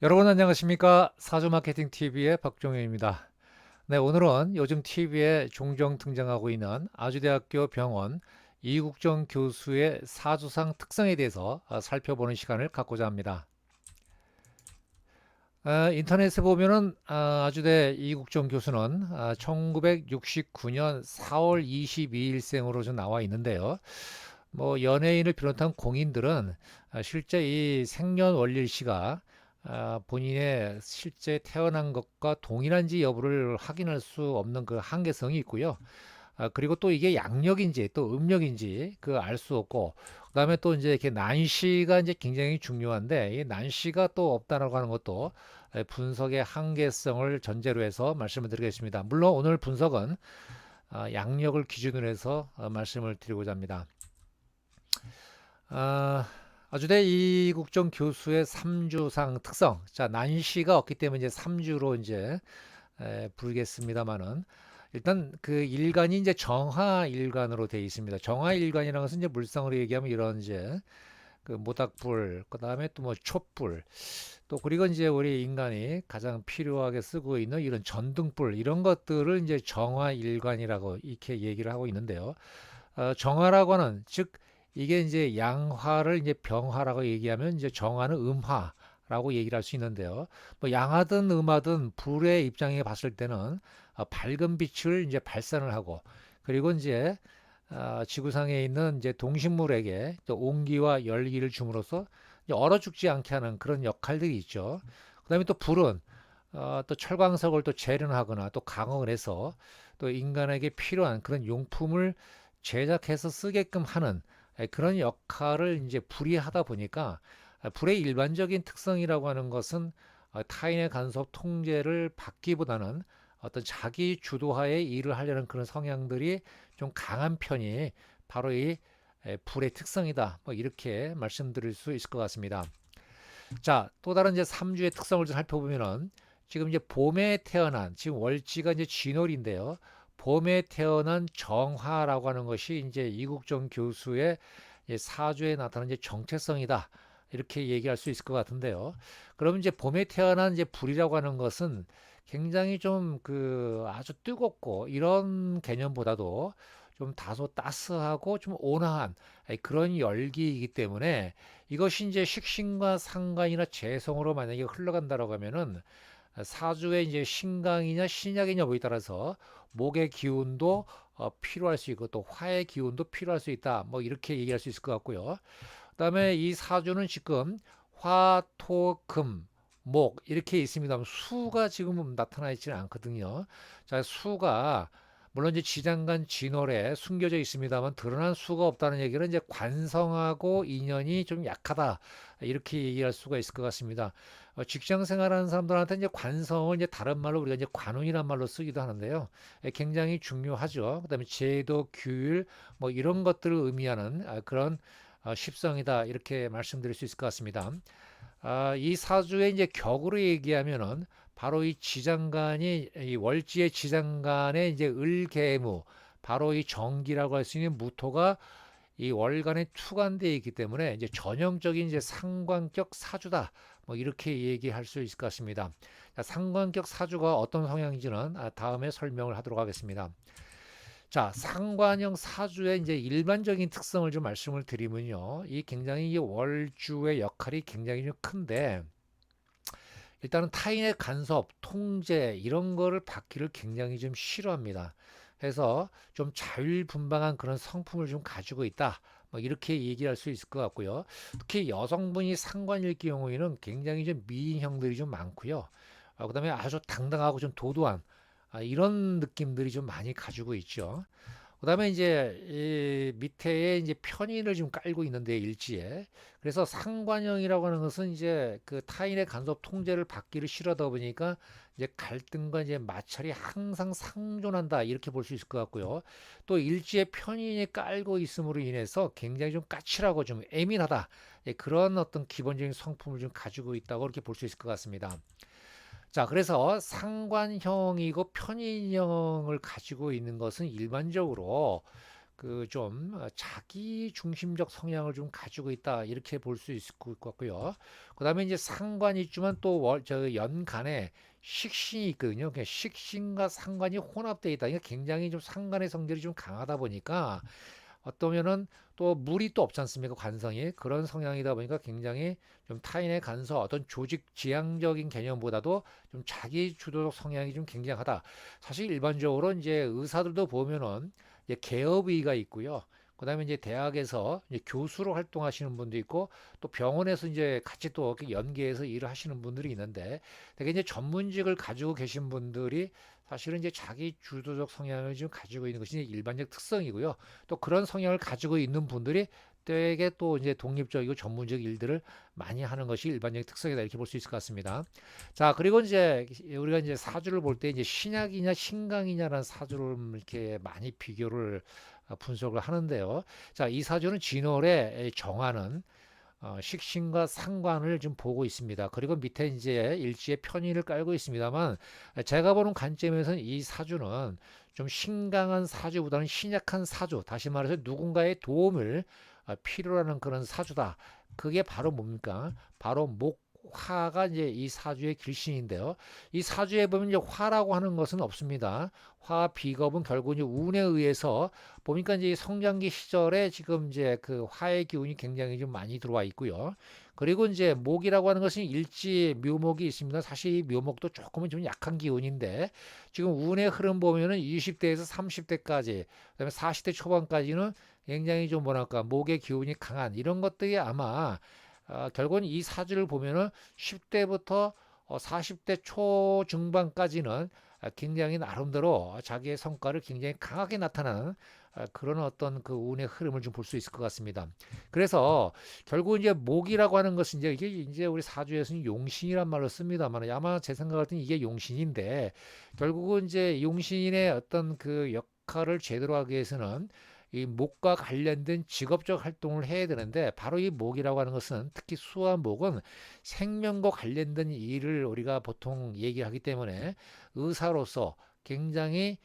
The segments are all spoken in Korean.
여러분 안녕하십니까? 사주마케팅 TV의 박종현입니다. 네, 오늘은 요즘 TV에 종종 등장하고 있는 아주대학교 병원 이국정 교수의 사주상 특성에 대해서 살펴보는 시간을 갖고자 합니다. 인터넷에 보면은 아주대 이국정 교수는 1969년 4월 22일생으로 좀 나와 있는데요. 뭐 연예인을 비롯한 공인들은 실제 이 생년월일시가 본인의 실제 태어난 것과 동일한지 여부를 확인할 수 없는 그 한계성이 있고요. 그리고 또 이게 양력인지 또 음력인지 그 알 수 없고, 그다음에 또 이제 이렇게 난시가 이제 굉장히 중요한데 이 난시가 또 없다라고 하는 것도 분석의 한계성을 전제로 해서 말씀을 드리겠습니다. 물론 오늘 분석은 양력을 기준으로 해서 말씀을 드리고자 합니다. 아, 아주대 이국정 교수의 삼주상 특성. 자, 난시가 없기 때문에 이제 삼주로 이제 부르겠습니다만은, 일단 그 일간이 이제 정화일간으로 되어 있습니다. 정화일간이라는 것은 이제 물상으로 얘기하면 이런 이제 그 모닥불, 그다음에 또 뭐 촛불, 또 그리고 이제 우리 인간이 가장 필요하게 쓰고 있는 이런 전등불, 이런 것들을 이제 정화일간이라고 이렇게 얘기를 하고 있는데요. 정화라고 하는, 즉 이게 이제 양화를 이제 병화라고 얘기하면 이제 정화는 음화라고 얘기를 할 수 있는데요. 뭐 양하든 음하든 불의 입장에 봤을 때는 밝은 빛을 이제 발산을 하고, 그리고 이제 지구상에 있는 이제 동식물에게 또 온기와 열기를 줌으로써 이제 얼어 죽지 않게 하는 그런 역할들이 있죠. 그다음에 또 불은 또 철광석을 또 재련하거나 또 강화를 해서 또 인간에게 필요한 그런 용품을 제작해서 쓰게끔 하는 그런 역할을 이제 불이 하다 보니까, 불의 일반적인 특성이라고 하는 것은 타인의 간섭 통제를 받기보다는 어떤 자기 주도하에 일을 하려는 그런 성향들이 좀 강한 편이 바로 이 불의 특성이다. 뭐 이렇게 말씀드릴 수 있을 것 같습니다. 자, 또 다른 이제 삼주의 특성을 좀 살펴보면은, 지금 이제 봄에 태어난, 지금 월지가 이제 진월인데요. 봄에 태어난 정화라고 하는 것이 이제 이국정 교수의 사주에 나타나는 이제 정체성이다. 이렇게 얘기할 수 있을 것 같은데요. 그러면 이제 봄에 태어난 이제 불이라고 하는 것은 굉장히 좀 그 아주 뜨겁고 이런 개념보다도 좀 다소 따스하고 좀 온화한 그런 열기이기 때문에, 이것이 이제 식신과 상관이나 재성으로 만약에 흘러간다라고 하면은 사주의 이제 신강이냐 신약이냐 여부에 따라서 목의 기운도 필요할 수 있고 또 화의 기운도 필요할 수 있다. 뭐 이렇게 얘기할 수 있을 것 같고요. 그다음에 이 사주는 지금 화, 토, 금, 목 이렇게 있습니다. 수가 지금 나타나 있지는 않거든요. 자, 수가 물론 이제 지장간 진월에 숨겨져 있습니다만 드러난 수가 없다는 얘기는 이제 관성하고 인연이 좀 약하다, 이렇게 얘기할 수가 있을 것 같습니다. 직장 생활하는 사람들한테 이제 관성을 이제 다른 말로 우리가 이제 관운이란 말로 쓰기도 하는데요. 굉장히 중요하죠. 그다음에 제도, 규율 뭐 이런 것들을 의미하는 그런 십성이다, 이렇게 말씀드릴 수 있을 것 같습니다. 이 사주의 이제 격으로 얘기하면은 바로 이 지장간이 이 월지의 지장간의 이제 을계무, 바로 이 정기라고 할 수 있는 무토가 이 월간에 투관되어 있기 때문에 이제 전형적인 이제 상관격 사주다. 뭐 이렇게 얘기할 수 있을 것 같습니다. 자, 상관격 사주가 어떤 성향인지는 다음에 설명을 하도록 하겠습니다. 자, 상관형 사주의 이제 일반적인 특성을 좀 말씀을 드리면요. 이 굉장히 이 월주의 역할이 굉장히 좀 큰데, 일단은 타인의 간섭, 통제 이런 거를 받기를 굉장히 좀 싫어합니다. 해서 좀 자율분방한 그런 성품을 좀 가지고 있다. 뭐 이렇게 얘기할 수 있을 것 같고요. 특히 여성분이 상관일 경우에는 굉장히 좀 미인형들이 좀 많고요. 그다음에 아주 당당하고 좀 도도한 이런 느낌들이 좀 많이 가지고 있죠. 그다음에 이제 이 밑에에 이제 편인을 좀 깔고 있는데 일지에, 그래서 상관형이라고 하는 것은 이제 그 타인의 간섭 통제를 받기를 싫어하다 보니까 이제 갈등과 이제 마찰이 항상 상존한다, 이렇게 볼 수 있을 것 같고요. 또 일지에 편인이 깔고 있음으로 인해서 굉장히 좀 까칠하고 좀 예민하다, 그런 어떤 기본적인 성품을 좀 가지고 있다고 이렇게 볼 수 있을 것 같습니다. 자, 그래서 상관형이고 편인형을 가지고 있는 것은 일반적으로 그 좀 자기 중심적 성향을 좀 가지고 있다 이렇게 볼 수 있을 것 같고요. 그다음에 이제 상관이 있지만 또 저 연간에 식신이 있거든요. 그냥 식신과 상관이 혼합되어 있다. 그러니까 굉장히 좀 상관의 성질이 좀 강하다 보니까 어떠면은 또 물이 또 없지 않습니까? 관성이 그런 성향이다 보니까 굉장히 좀 타인의 간섭, 어떤 조직 지향적인 개념보다도 좀 자기 주도적 성향이 좀 굉장하다. 사실 일반적으로 이제 의사들도 보면은 이제 개업의가 있고요. 그다음에 이제 대학에서 이제 교수로 활동하시는 분도 있고 또 병원에서 이제 같이 또 이렇게 연계해서 일을 하시는 분들이 있는데 되게 이제 전문직을 가지고 계신 분들이 사실은 이제 자기 주도적 성향을 좀 가지고 있는 것이 일반적 특성이고요. 또 그런 성향을 가지고 있는 분들이 되게 또 이제 독립적이고 전문적 일들을 많이 하는 것이 일반적인 특성이다 이렇게 볼 수 있을 것 같습니다. 자, 그리고 이제 우리가 이제 사주를 볼 때 이제 신약이냐 신강이냐라는 사주를 이렇게 많이 비교를 분석을 하는데요. 자, 이 사주는 진월에 정하는 식신과 상관을 좀 보고 있습니다. 그리고 밑에 이제 일지의 편의를 깔고 있습니다만 제가 보는 관점에서는 이 사주는 좀 신강한 사주보다는 신약한 사주, 다시 말해서 누군가의 도움을 필요로 하는 그런 사주다. 그게 바로 뭡니까? 바로 화가 이제 이 사주의 길신인데요. 이 사주에 보면 이제 화라고 하는 것은 없습니다. 화 비겁은 결국 이제 운에 의해서 보니까 이제 성장기 시절에 지금 이제 그 화의 기운이 굉장히 좀 많이 들어와 있고요. 그리고 이제 목이라고 하는 것은 일지 묘목이 있습니다. 사실 이 묘목도 조금은 좀 약한 기운인데 지금 운의 흐름 보면은 20대에서 30대까지 그다음에 40대 초반까지는 굉장히 좀 뭐랄까 목의 기운이 강한 이런 것들이 아마 결국은 이 사주를 보면은 10대부터 40대 초중반까지는 굉장히 나름대로 자기의 성과를 굉장히 강하게 나타나는 그런 어떤 그 운의 흐름을 좀 볼 수 있을 것 같습니다. 그래서 결국 이제 목이라고 하는 것은 이게 이제 우리 사주에서는 용신이란 말을 씁니다만 아마 제 생각할 때는 이게 용신인데 결국은 이제 용신의 어떤 그 역할을 제대로 하기 위해서는 이 목과 관련된 직업적 활동을 해야 되는데 바로 이 목이라고 하는 것은 특히 수와 목은 생명과 관련된 일을 우리가 보통 얘기하기 때문에 의사로서 굉장히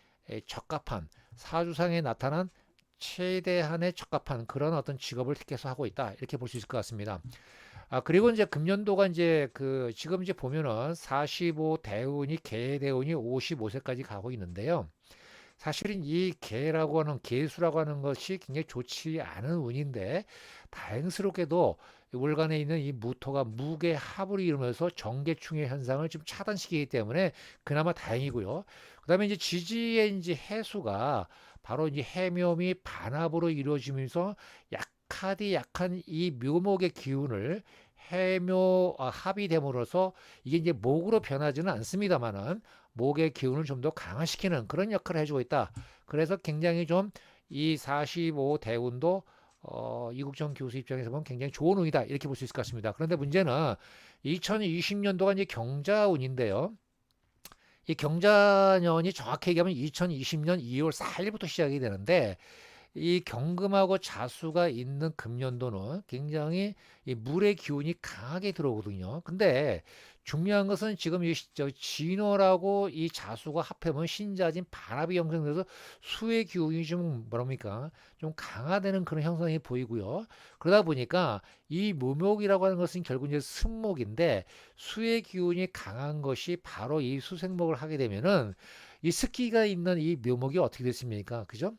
적합한 사주상에 나타난 최대한의 적합한 그런 어떤 직업을 택해서 하고 있다 이렇게 볼 수 있을 것 같습니다. 그리고 이제 금년도가 이제 그 지금 이제 보면은 45 대운이 개 대운이 55세까지 가고 있는데요. 사실은 이 개라고 하는 개수라고 하는 것이 굉장히 좋지 않은 운인데 다행스럽게도 월간에 있는 이 무토가 무게 합을 이루면서 정계충의 현상을 좀 차단시키기 때문에 그나마 다행이고요. 그다음에 이제 지지의 이제 해수가 바로 이제 해묘미 반합으로 이루어지면서 약하디 약한 이 묘목의 기운을 해묘 합이 됨으로써 이게 이제 목으로 변하지는 않습니다만은 목의 기운을 좀 더 강화시키는 그런 역할을 해주고 있다. 그래서 굉장히 좀 이 45 대운도 이국정 교수 입장에서 보면 굉장히 좋은 운이다. 이렇게 볼 수 있을 것 같습니다. 그런데 문제는 2020년도가 이제 경자운인데요. 이 경자년이 정확히 얘기하면 2020년 2월 4일부터 시작이 되는데 이 경금하고 자수가 있는 금년도는 굉장히 이 물의 기운이 강하게 들어오거든요. 근데 중요한 것은 지금 저 진월하고 이 자수가 합하면 신자진 반합이 형성돼서 수의 기운이 좀 뭐랍니까? 좀 강화되는 그런 형성이 보이고요. 그러다 보니까 이 묘목이라고 하는 것은 결국 이제 승목인데 수의 기운이 강한 것이 바로 이 수생목을 하게 되면은 이 습기가 있는 이 묘목이 어떻게 됐습니까? 그죠?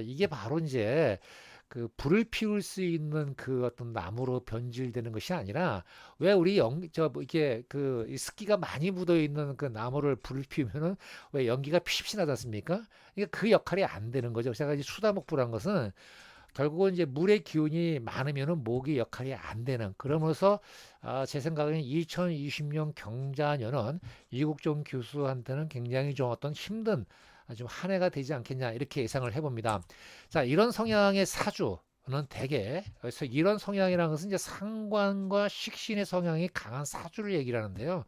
이게 바로 이제 그 불을 피울 수 있는 그 어떤 나무로 변질되는 것이 아니라 왜 우리 이게 그 이 습기가 많이 묻어 있는 그 나무를 불을 피우면은 왜 연기가 피십시 나지 않습니까? 그러니까 그 역할이 안 되는 거죠. 제가 이제 수다목불한 것은 결국은 이제 물의 기운이 많으면은 목의 역할이 안 되는 그러면서 제 생각에는 2020년 경자년은 이국종 교수한테는 굉장히 좀 어떤 힘든 좀 한 해가 되지 않겠냐 이렇게 예상을 해봅니다. 자, 이런 성향의 사주는 대개 그래서 이런 성향이라는 것은 이제 상관과 식신의 성향이 강한 사주를 얘기를 하는데요.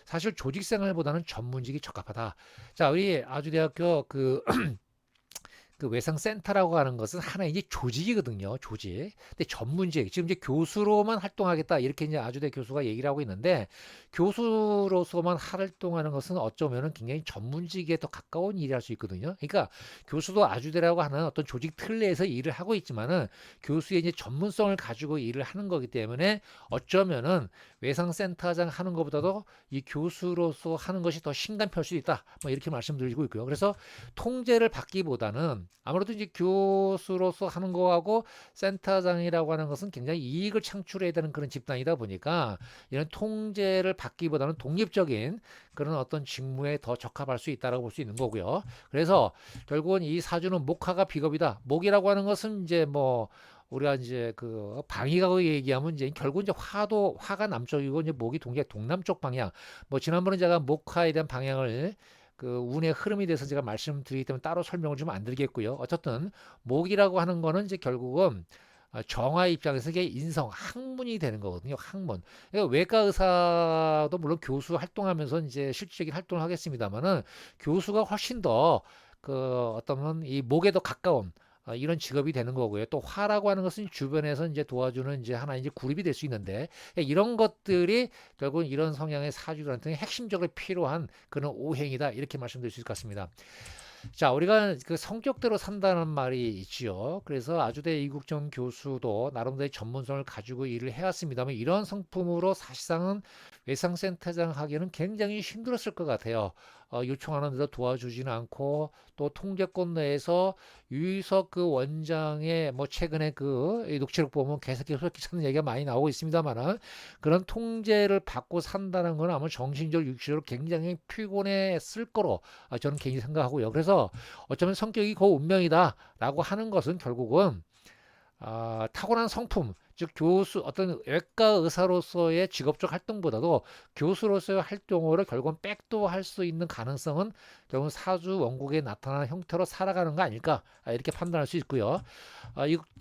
사실 조직 생활보다는 전문직이 적합하다. 자, 우리 아주대학교 그 그 외상센터라고 하는 것은 하나의 이제 조직이거든요. 조직. 근데 전문직. 지금 이제 교수로만 활동하겠다. 이렇게 이제 아주대 교수가 얘기를 하고 있는데 교수로서만 활동하는 것은 어쩌면은 굉장히 전문직에 더 가까운 일이 할 수 있거든요. 그러니까 교수도 아주대라고 하는 어떤 조직 틀 내에서 일을 하고 있지만은 교수의 이제 전문성을 가지고 일을 하는 거기 때문에 어쩌면은 외상센터장 하는 것보다도 이 교수로서 하는 것이 더 신간할 수 있다. 뭐 이렇게 말씀드리고 있고요. 그래서 통제를 받기보다는 아무래도 이제 교수로서 하는 거하고 센터장이라고 하는 것은 굉장히 이익을 창출해야 되는 그런 집단이다 보니까 이런 통제를 받기보다는 독립적인 그런 어떤 직무에 더 적합할 수 있다라고 볼 수 있는 거고요. 그래서 결국은 이 사주는 목화가 비겁이다. 목이라고 하는 것은 이제 뭐 우리가 이제 그 방위가고 얘기하면 이제 결국 이제 화가 남쪽이고 이제 목이 동남쪽 방향. 뭐 지난번에 제가 목화에 대한 방향을 그 운의 흐름에 대해서 제가 말씀드리기 때문에 따로 설명을 좀 안 드리겠고요. 어쨌든 목이라고 하는 거는 이제 결국은 정화 입장에서 이게 인성, 학문이 되는 거거든요. 학문. 그러니까 외과 의사도 물론 교수 활동하면서 이제 실질적인 활동을 하겠습니다만은 교수가 훨씬 더 그 어떤 이 목에 더 가까운 이런 직업이 되는 거고요. 또 화라고 하는 것은 주변에서 이제 도와주는 이제 하나 이제 그룹이 될 수 있는데 이런 것들이 결국은 이런 성향의 사주들한테는 핵심적으로 필요한 그런 오행이다 이렇게 말씀드릴 수 있을 것 같습니다. 자, 우리가 그 성격대로 산다는 말이 있지요. 그래서 아주대 이국정 교수도 나름대로의 전문성을 가지고 일을 해왔습니다만 이런 성품으로 사실상은 외상센터장 하기는 굉장히 힘들었을 것 같아요. 요청하는데도 도와주지는 않고 또 통제권 내에서 유희석 그 원장의 뭐 최근에 그 녹취록 보면 계속해서 찾는 얘기가 많이 나오고 있습니다만은 그런 통제를 받고 산다는 건 아마 정신적으로 육체적으로 굉장히 피곤했을 거로 저는 개인이 생각하고요. 그래서 어쩌면 성격이 그 운명이다라고 하는 것은 결국은 타고난 성품, 즉 교수 어떤 외과 의사로서의 직업적 활동보다도 교수로서의 활동으로 결국은 백도할 수 있는 가능성은 결국은 사주 원국에 나타나는 형태로 살아가는 거 아닐까 이렇게 판단할 수 있고요.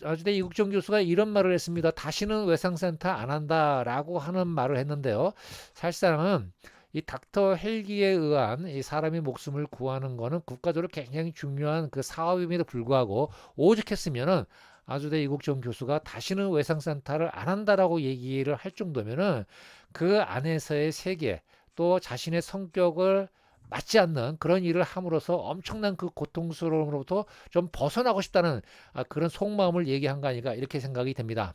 아주대 이국정 교수가 이런 말을 했습니다. 다시는 외상센터 안 한다라고 하는 말을 했는데요. 사실상은 이 닥터 헬기에 의한 이 사람의 목숨을 구하는 거는 국가적으로 굉장히 중요한 그 사업임에도 불구하고 오죽했으면은 아주대 이국정 교수가 다시는 외상센터를 안 한다라고 얘기를 할 정도면은 그 안에서의 세계 또 자신의 성격을 맞지 않는 그런 일을 함으로써 엄청난 그 고통스러움으로부터 좀 벗어나고 싶다는 그런 속마음을 얘기한 거 아닐까 이렇게 생각이 됩니다.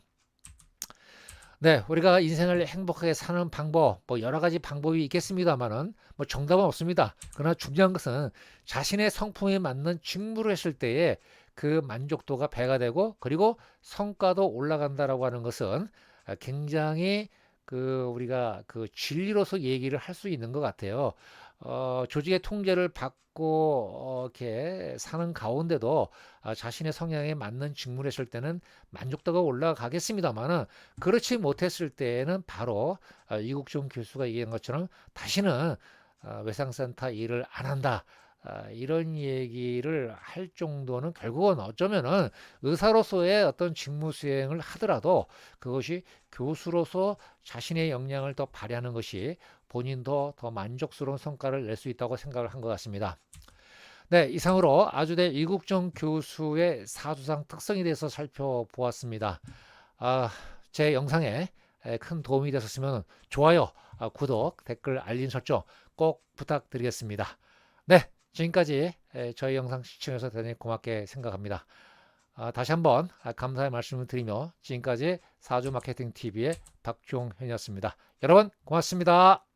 네, 우리가 인생을 행복하게 사는 방법, 뭐 여러 가지 방법이 있겠습니다만은 뭐 정답은 없습니다. 그러나 중요한 것은 자신의 성품에 맞는 직무를 했을 때에 그 만족도가 배가 되고 그리고 성과도 올라간다라고 하는 것은 굉장히 그 우리가 그 진리로서 얘기를 할 수 있는 것 같아요. 조직의 통제를 받고 이렇게 사는 가운데도 자신의 성향에 맞는 직무를 했을 때는 만족도가 올라가겠습니다만은 그렇지 못했을 때에는 바로 이국종 교수가 얘기한 것처럼 다시는 외상센터 일을 안 한다. 이런 얘기를 할 정도는 결국은 어쩌면은 의사로서의 어떤 직무 수행을 하더라도 그것이 교수로서 자신의 역량을 더 발휘하는 것이 본인도 더 만족스러운 성과를 낼 수 있다고 생각을 한 것 같습니다. 네, 이상으로 아주대 이국정 교수의 사주상 특성에 대해서 살펴보았습니다. 아, 제 영상에 큰 도움이 되셨으면 좋아요, 구독, 댓글, 알림 설정 꼭 부탁드리겠습니다. 네, 지금까지 저희 영상 시청해서 대단히 고맙게 생각합니다. 다시 한번 감사의 말씀을 드리며 지금까지 사주마케팅TV의 박종현이었습니다. 여러분 고맙습니다.